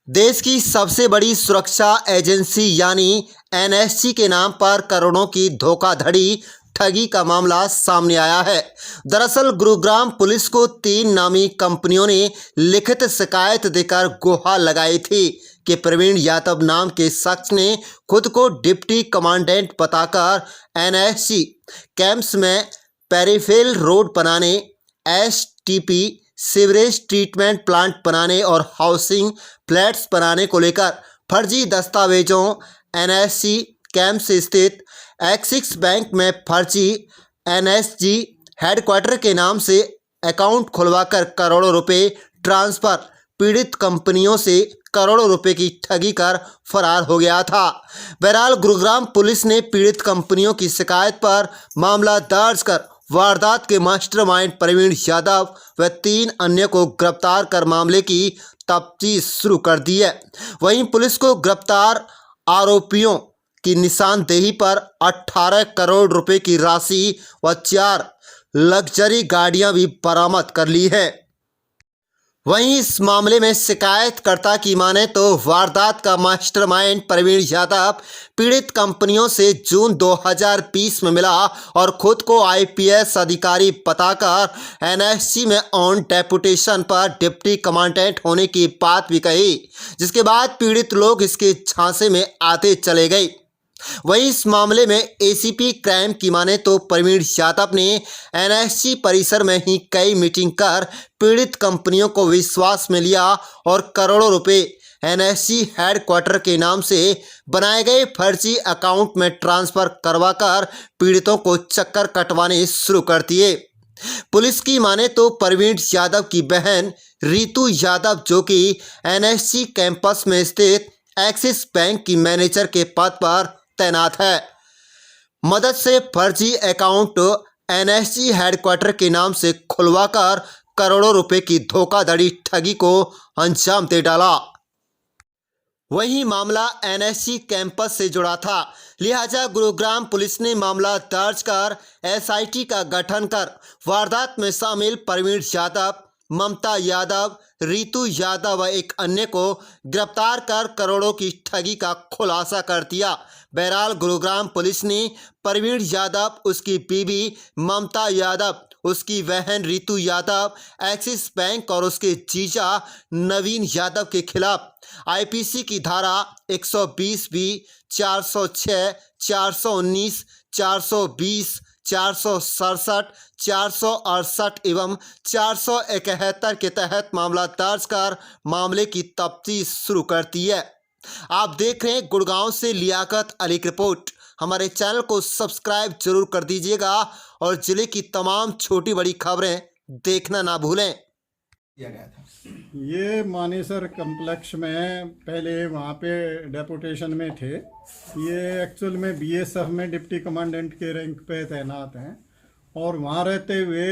देश की सबसे बड़ी सुरक्षा एजेंसी यानी एनएसजी के नाम पर करोड़ों की धोखाधड़ी ठगी का मामला सामने आया है। दरअसल गुरुग्राम पुलिस को 3 नामी कंपनियों ने लिखित शिकायत देकर गुहार लगाई थी कि प्रवीण यादव नाम के शख्स ने खुद को डिप्टी कमांडेंट बताकर एनएसजी कैंप्स में पेरीफेल रोड बनाने, एसटीपी सीवरेज ट्रीटमेंट प्लांट बनाने और हाउसिंग फ्लैट्स बनाने को लेकर फर्जी दस्तावेजों, एनएसजी कैंप से स्थित एक्सिस बैंक में फर्जी एनएसजी हेडक्वार्टर के नाम से अकाउंट खुलवाकर करोड़ों रुपए ट्रांसफर, पीड़ित कंपनियों से करोड़ों रुपए की ठगी कर फरार हो गया था। बहरहाल गुरुग्राम पुलिस ने पीड़ित कंपनियों की शिकायत पर मामला दर्ज कर वारदात के मास्टरमाइंड प्रवीण यादव व 3 अन्य को गिरफ्तार कर मामले की तफ्तीश शुरू कर दी है। वहीं पुलिस को गिरफ्तार आरोपियों की निशानदेही पर 18 करोड़ रुपए की राशि व 4 लग्जरी गाड़ियां भी बरामद कर ली है। वहीं इस मामले में शिकायतकर्ता की माने तो वारदात का मास्टरमाइंड प्रवीण यादव पीड़ित कंपनियों से जून 2020 में मिला और खुद को आईपीएस अधिकारी बताकर एनएसजी में ऑन डेपुटेशन पर डिप्टी कमांडेंट होने की बात भी कही, जिसके बाद पीड़ित लोग इसके झांसे में आते चले गए। वहीं इस मामले में एसीपी क्राइम की माने तो प्रवीण यादव ने एनएसजी परिसर में ही कई मीटिंग कर पीड़ित कंपनियों को विश्वास में लिया और करोड़ों रुपए एनएसजी हेडक्वार्टर के नाम से बनाए गए फर्जी अकाउंट में ट्रांसफर करवाकर पीड़ितों को चक्कर कटवाने शुरू कर दिए। पुलिस की माने तो प्रवीण यादव की बहन रितु यादव, जो कि एनएसजी कैंपस में स्थित एक्सिस बैंक की मैनेजर के पद पर तैनात है, मदद से फर्जी अकाउंट एनएसजी हेडक्वार्टर के नाम से खुलवाकर करोड़ों रुपए की धोखाधड़ी ठगी को अंजाम दे डाला। वहीं मामला एनएसजी कैंपस से जुड़ा था, लिहाजा गुरुग्राम पुलिस ने मामला दर्ज कर एसआईटी का गठन कर वारदात में शामिल प्रवीण यादव, ममता यादव, रितु यादव व एक अन्य को गिरफ्तार कर करोड़ों की ठगी का खुलासा कर दिया। बहरहाल गुरुग्राम पुलिस ने प्रवीण यादव, उसकी बीवी ममता यादव, उसकी बहन रितु यादव, एक्सिस बैंक और उसके जीजा नवीन यादव के खिलाफ आईपीसी की धारा 120B, 406, 419, 420, 467, 468 एवं 471 के तहत मामला दर्ज कर मामले की तफ्तीश शुरू कर दी है। आप देख रहे हैं गुड़गांव से लियाकत अली की रिपोर्ट। हमारे चैनल को सब्सक्राइब जरूर कर दीजिएगा और जिले की तमाम छोटी बड़ी खबरें देखना ना भूलें। किया गया था। ये मानेसर कम्प्लेक्स में पहले वहाँ पे डेपुटेशन में थे। ये एक्चुअल में बीएसएफ में डिप्टी कमांडेंट के रैंक पे तैनात हैं और वहाँ रहते हुए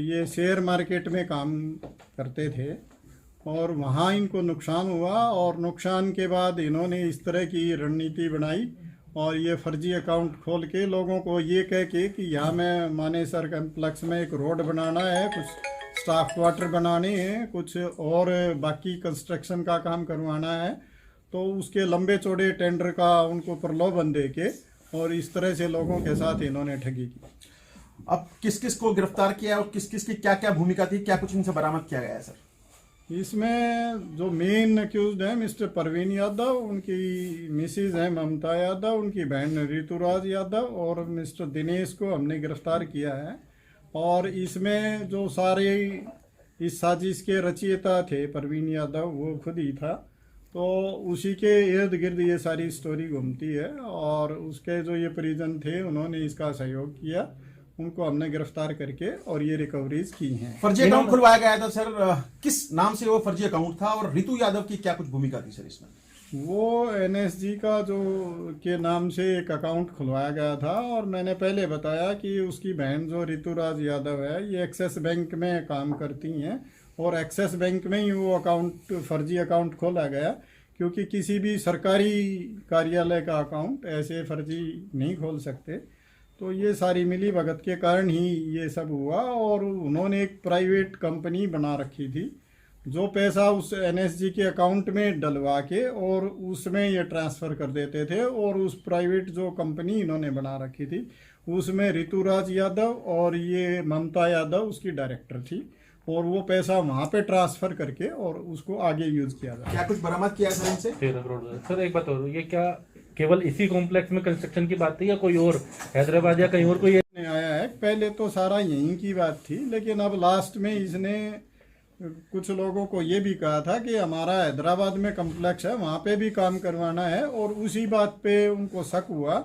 ये शेयर मार्केट में काम करते थे और वहाँ इनको नुकसान हुआ और नुकसान के बाद इन्होंने इस तरह की रणनीति बनाई और ये फर्जी अकाउंट खोल के लोगों को ये कह के कि यहाँ में मानेसर कम्प्लेक्स में एक रोड बनाना है, कुछ स्टाफ क्वार्टर बनाने हैं, कुछ और बाकी कंस्ट्रक्शन का काम करवाना है, तो उसके लंबे चौड़े टेंडर का उनको प्रलोभन दे के और इस तरह से लोगों के साथ इन्होंने ठगी की। अब किस किस को गिरफ्तार किया और किस किस की क्या क्या भूमिका थी, क्या कुछ इनसे बरामद किया गया है सर? इसमें जो मेन अक्यूज्ड है मिस्टर प्रवीण यादव, उनकी मिसेज है ममता यादव, उनकी बहन ऋतुराज यादव और मिस्टर दिनेश को हमने गिरफ्तार किया है। और इसमें जो सारे इस साजिश के रचयिता थे प्रवीण यादव, वो खुद ही था, तो उसी के इर्द गिर्द ये सारी स्टोरी घूमती है और उसके जो ये परिजन थे उन्होंने इसका सहयोग किया, उनको हमने गिरफ्तार करके और ये रिकवरीज की हैं। फर्जी अकाउंट खुलवाया गया था सर, किस नाम से वो फर्जी अकाउंट था और रितु यादव की क्या कुछ भूमिका थी सर इसमें? वो एनएसजी का जो के नाम से एक अकाउंट खुलवाया गया था और मैंने पहले बताया कि उसकी बहन जो ऋतुराज यादव है ये एक्सिस बैंक में काम करती हैं और एक्सिस बैंक में ही वो अकाउंट फर्जी अकाउंट खोला गया, क्योंकि किसी भी सरकारी कार्यालय का अकाउंट ऐसे फर्जी नहीं खोल सकते। तो ये सारी मिली भगत के कारण ही ये सब हुआ और उन्होंने एक प्राइवेट कंपनी बना रखी थी जो पैसा उस एनएसजी के अकाउंट में डलवा के और उसमें ये ट्रांसफ़र कर देते थे। और उस प्राइवेट जो कंपनी इन्होंने बना रखी थी उसमें ऋतुराज यादव और ये ममता यादव उसकी डायरेक्टर थी, और वो पैसा वहाँ पे ट्रांसफ़र करके और उसको आगे यूज़ किया जाता। क्या कुछ बरामद किया सर इनसे? 13 करोड़। सर एक बात और, ये क्या केवल इसी कॉम्प्लेक्स में कंस्ट्रक्शन की बात थी या कोई और हैदराबाद या कहीं और कोई? नहीं आया है, पहले तो सारा यहीं की बात थी, लेकिन अब लास्ट में इसने कुछ लोगों को ये भी कहा था कि हमारा हैदराबाद में कम्प्लेक्स है, वहाँ पे भी काम करवाना है। और उसी बात पे उनको शक हुआ,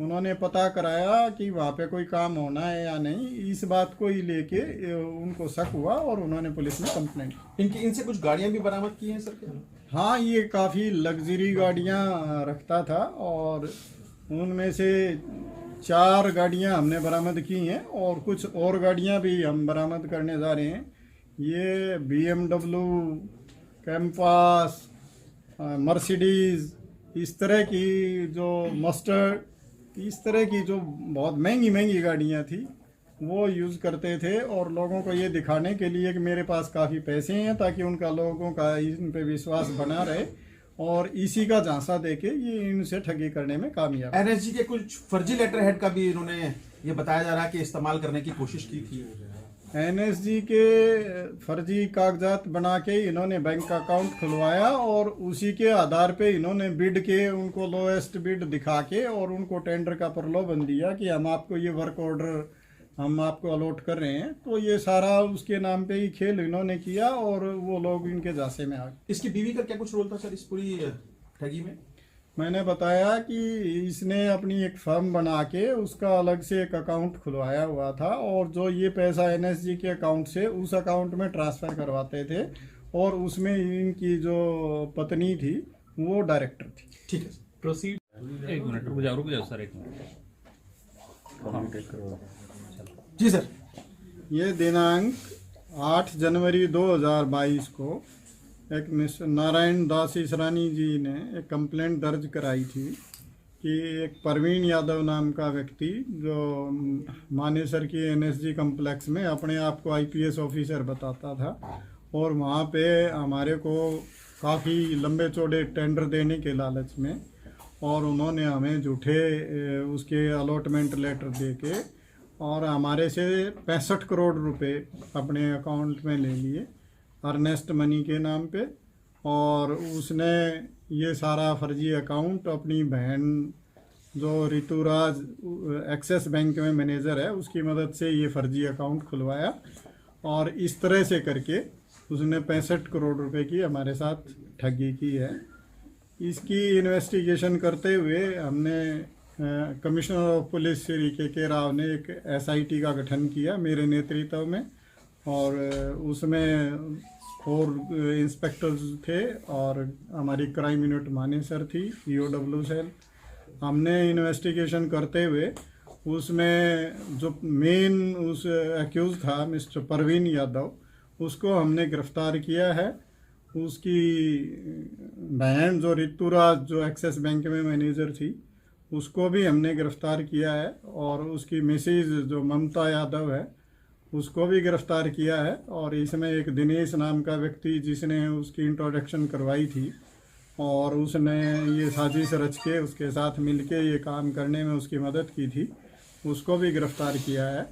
उन्होंने पता कराया कि वहाँ पे कोई काम होना है या नहीं, इस बात को ही लेके उनको शक हुआ और उन्होंने पुलिस में कंप्लेंट की। इनसे कुछ गाड़ियां भी बरामद की हैं सर क्या? हाँ, ये काफ़ी लग्जरी गाड़ियाँ रखता था और उनमें से 4 गाड़ियाँ हमने बरामद की हैं और कुछ और गाड़ियाँ भी हम बरामद करने जा रहे हैं। ये BMW, कैंपास, मर्सिडीज़, इस तरह की जो मस्टर्ड, इस तरह की जो बहुत महंगी महंगी गाड़ियाँ थी वो यूज़ करते थे, और लोगों को ये दिखाने के लिए कि मेरे पास काफ़ी पैसे हैं, ताकि उनका लोगों का इन पे विश्वास बना रहे, और इसी का झांसा देके ये इनसे ठगी करने में कामयाब। एनएसजी के कुछ फर्जी लेटर हेड का भी इन्होंने ये बताया जा रहा है कि इस्तेमाल करने की कोशिश की थी। एनएसजी के फर्जी कागजात बना के इन्होंने बैंक अकाउंट खुलवाया और उसी के आधार पे इन्होंने बिड के उनको लोएस्ट बिड दिखा के और उनको टेंडर का प्रलोभन दिया कि हम आपको ये वर्क ऑर्डर हम आपको अलॉट कर रहे हैं। तो ये सारा उसके नाम पे ही खेल इन्होंने किया और वो लोग इनके झांसे में आ गए। इसकी बीवी का क्या कुछ रोल था सर इस पूरी ठगी में? मैंने बताया कि इसने अपनी एक फर्म बना के उसका अलग से एक अकाउंट खुलवाया हुआ था, और जो ये पैसा एनएसजी के अकाउंट से उस अकाउंट में ट्रांसफ़र करवाते थे, और उसमें इनकी जो पत्नी थी वो डायरेक्टर थी। ठीक है प्रोसीड। एक मिनट रुक जाओ सर, एक मिनट। जी सर। ये दिनांक 8 जनवरी 2022 को एक मिस्टर नारायण दास इसरानी जी ने एक कंप्लेंट दर्ज कराई थी कि एक परवीन यादव नाम का व्यक्ति जो मानेसर की एनएसजी कम्प्लेक्स में अपने आप को आईपीएस ऑफिसर बताता था, और वहाँ पे हमारे को काफ़ी लंबे चौड़े टेंडर देने के लालच में, और उन्होंने हमें झूठे उसके अलॉटमेंट लेटर दे के और हमारे से 65 करोड़ रुपए अपने अकाउंट में ले लिए अर्नेस्ट मनी के नाम पे। और उसने ये सारा फर्जी अकाउंट अपनी बहन जो ऋतुराज एक्सिस बैंक में मैनेजर है उसकी मदद से ये फर्जी अकाउंट खुलवाया, और इस तरह से करके उसने 65 करोड़ रुपए की हमारे साथ ठगी की है। इसकी इन्वेस्टिगेशन करते हुए हमने कमिश्नर ऑफ पुलिस श्री के राव ने एक एसआईटी का गठन किया मेरे नेतृत्व में, और उसमें और इंस्पेक्टर्स थे और हमारी क्राइम यूनिट मानेसर थी, ईओडब्ल्यू सेल। हमने इन्वेस्टिगेशन करते हुए उसमें जो मेन उस एक्यूज था मिस्टर परवीन यादव, उसको हमने गिरफ्तार किया है। उसकी बहन जो ऋतुराज जो एक्सिस बैंक में मैनेजर थी उसको भी हमने गिरफ्तार किया है, और उसकी मिसेज जो ममता यादव है उसको भी गिरफ्तार किया है। और इसमें एक दिनेश नाम का व्यक्ति जिसने उसकी इंट्रोडक्शन करवाई थी और उसने ये साजिश रच के उसके साथ मिलके ये काम करने में उसकी मदद की थी, उसको भी गिरफ्तार किया है।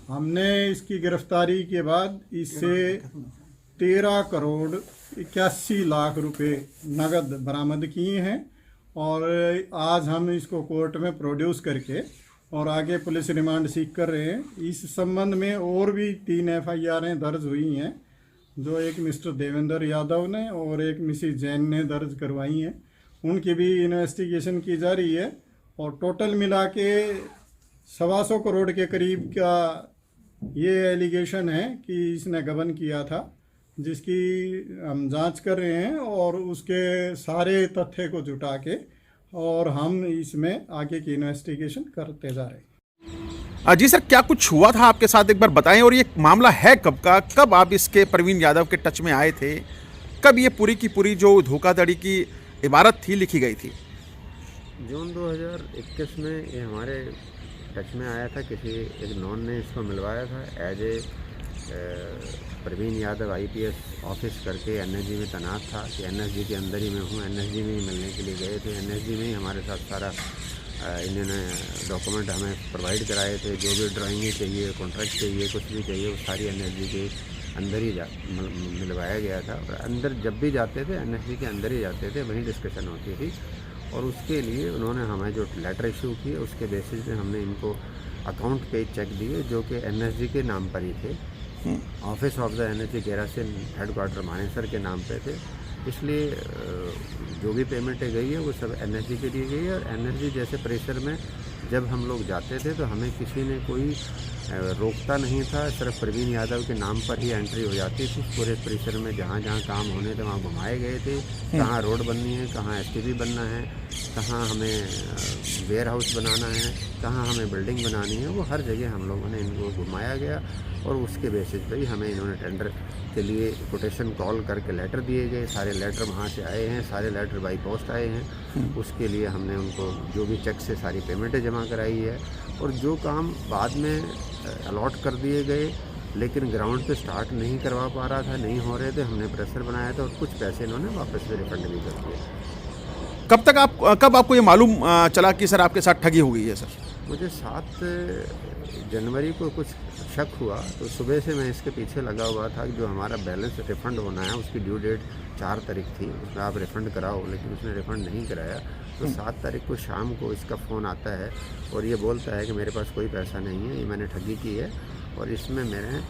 हमने इसकी गिरफ्तारी के बाद इससे 13 करोड़ 81 लाख रुपए नगद बरामद किए हैं, और आज हम इसको कोर्ट में प्रोड्यूस करके और आगे पुलिस रिमांड सीख कर रहे हैं। इस संबंध में और भी 3 एफआईआरें दर्ज हुई हैं, जो एक मिस्टर देवेंद्र यादव ने और एक मिसिस जैन ने दर्ज करवाई हैं। उनकी भी इन्वेस्टिगेशन की जा रही है, और टोटल मिला के 125 करोड़ के करीब का ये एलिगेशन है कि इसने गबन किया था, जिसकी हम जांच कर रहे हैं और उसके सारे तथ्य को जुटा के और हम इसमें आगे की इन्वेस्टिगेशन करते जा रहे हैं। जी सर, क्या कुछ हुआ था आपके साथ एक बार बताएं, और ये मामला है कब का? कब आप इसके परवीन यादव के टच में आए थे? कब ये पूरी की पूरी जो धोखाधड़ी की इबारत थी लिखी गई थी? जून 2021 में ये हमारे टच में आया था। किसी एक नॉन ने इसको मिलवाया था as a Praveen Yadav IPS office करके NSG में तैनात था कि NSG के अंदर ही मैं हूँ, NSG में ही मिलने के लिए गए थे। NSG में ही हमारे साथ सारा इन्होंने डॉक्यूमेंट हमें प्रोवाइड कराए थे। जो भी ड्राइंगें चाहिए, कॉन्ट्रैक्ट चाहिए, कुछ भी चाहिए, वो सारी NSG के अंदर ही मिलवाया गया था। और अंदर जब भी जाते थे NSG के अंदर ही जाते थे, वहीं डिस्कशन होती थी। और उसके लिए उन्होंने हमें जो लेटर इशू किए उसके बेसिस पे हमने इनको अकाउंट पेज चेक दिए जो कि NSG के नाम पर ही थे। Office of the NSG garrison headquarter Manesar के नाम पे थे। इसलिए जो भी पेमेंटें गई है वो सब NSG के लिए गई है। और NSG जैसे परिसर में जब हम लोग जाते थे तो हमें किसी ने कोई रोकता नहीं था। सिर्फ प्रवीण यादव के नाम पर ही एंट्री हो जाती थी। पूरे परिसर में जहाँ जहाँ काम होने थे वहाँ घुमाए गए थे। कहाँ रोड बननी है, कहाँ STP बनना है, कहाँ हमें वेयर हाउस बनाना है, कहाँ हमें बिल्डिंग बनानी है, वो हर जगह हम लोगों ने इनको घुमाया गया। और उसके बेसिस पे ही हमें इन्होंने टेंडर के लिए कोटेशन कॉल करके लेटर दिए गए। सारे लेटर वहाँ से आए हैं, सारे लेटर बाई पोस्ट आए हैं। उसके लिए हमने उनको जो भी चेक से सारी पेमेंटें जमा कराई है। और जो काम बाद में अलॉट कर दिए गए लेकिन ग्राउंड पे स्टार्ट नहीं करवा पा रहा था, नहीं हो रहे थे, हमने प्रेशर बनाया था और कुछ पैसे इन्होंने वापस से रिफंड भी कर दिए। कब आपको ये मालूम चला कि सर आपके साथ ठगी हो गई है? सर मुझे 7 जनवरी को कुछ शक हुआ तो सुबह से मैं इसके पीछे लगा हुआ था। जो हमारा बैलेंस रिफ़ंड होना है उसकी ड्यू डेट 4 तारीख थी, उसमें आप रिफ़ंड कराओ, लेकिन उसने रिफ़ंड नहीं कराया। तो 7 तारीख को शाम को इसका फ़ोन आता है और ये बोलता है कि मेरे पास कोई पैसा नहीं है, ये मैंने ठगी की है और इसमें मेरे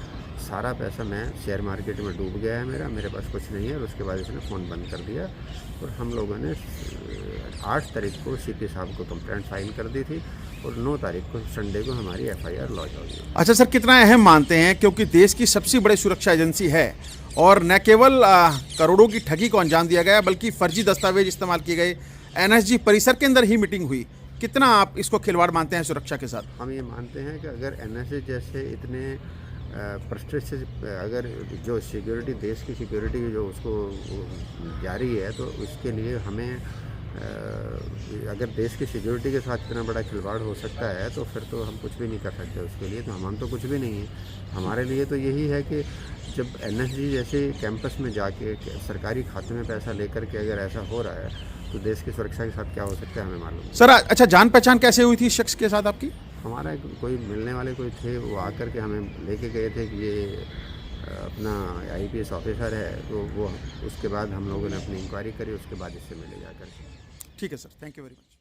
सारा पैसा मैं शेयर मार्केट में डूब गया है, मेरे पास कुछ नहीं है। और उसके बाद इसने फ़ोन बंद कर दिया। और हम लोगों ने 8 तारीख को CP साहब को कंप्लेंट फाइल कर दी थी और 9 तारीख को संडे को हमारी FIR लॉन्च हो गई। अच्छा सर, कितना अहम मानते हैं, क्योंकि देश की सबसे बड़ी सुरक्षा एजेंसी है और न केवल करोड़ों की ठगी को अंजाम दिया गया बल्कि फर्जी दस्तावेज इस्तेमाल किए गए, NSG परिसर के अंदर ही मीटिंग हुई, कितना आप इसको खिलवाड़ मानते हैं सुरक्षा के साथ? हम ये मानते हैं कि अगर NSG जैसे इतने प्रेस्टिजियस, अगर जो सिक्योरिटी, देश की सिक्योरिटी जो उसको जारी है, तो उसके लिए हमें अगर देश की सिक्योरिटी के साथ इतना बड़ा खिलवाड़ हो सकता है तो फिर तो हम कुछ भी नहीं कर सकते उसके लिए। तो हम तो कुछ भी नहीं है। हमारे लिए तो यही है कि जब NSG जैसे कैंपस में जाके सरकारी खाते में पैसा लेकर के अगर ऐसा हो रहा है तो देश की सुरक्षा के साथ क्या हो सकता है हमें मालूम है। सर अच्छा, जान पहचान कैसे हुई थी शख्स के साथ आपकी? हमारा कोई मिलने वाले कोई थे, वो आकर के हमें लेके गए थे कि ये अपना IPS ऑफिसर है। तो वो उसके बाद हम लोगों ने अपनी इंक्वायरी करी, उसके बाद इससे मिले जाकर। ठीक है sir, thank you very much.